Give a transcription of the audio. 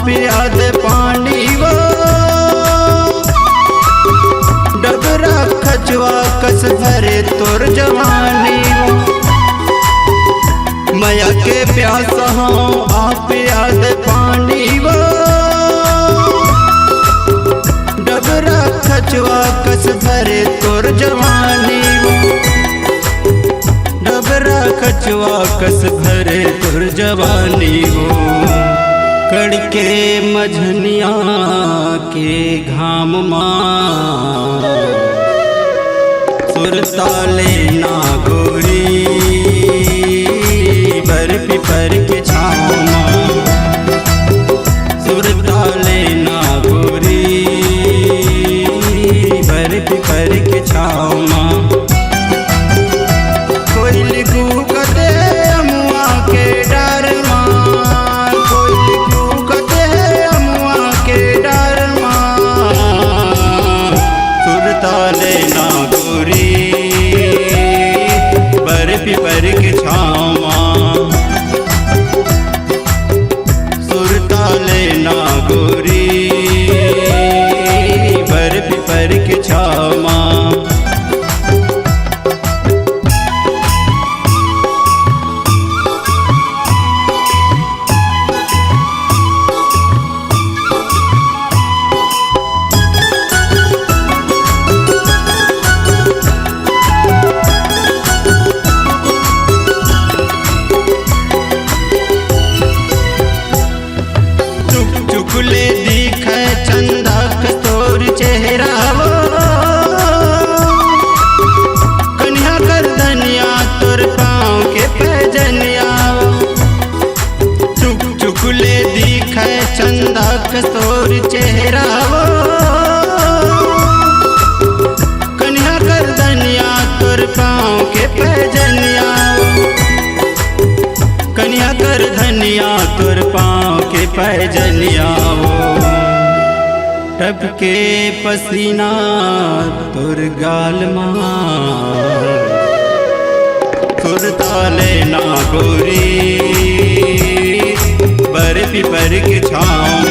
पियाद पानी वो डबरा खचवा कस भरे तोर जवानी वो मैया के प्यास हूँ आप याद पानी वो डबरा खचवा कस भरे तोर जवानी वो डबरा खचवा कस भरे तोर जवानी वो कड़के मझनिया के घाम मां सुरताले ना गोरी बर पिपर के छाँव मां सुरताले ना गोरी बर पिपर के छाँव मां कोई लिखू कदे अमुआ के डर मां कोई लिखू कदे अमुआ के डर मां सुरताले ना गोरी बर पिपर के छाँव मां सुरताले ना गोरी बर पिपर के छाँव मां चुकले दिखे चंदा तोर चेहरा वो कन्या कर धनिया तोर पाँव के पैजनिया चुकले दिखे चंदा तोर चेहरा वो कन्या कर धनिया तोर पाँव के पैजनिया कन्या कर धनिया तोर पाँव के पैजनिया वो टपके पसीना तोर गाल मां सुरताले ना गोरी बर पिपर के छाँव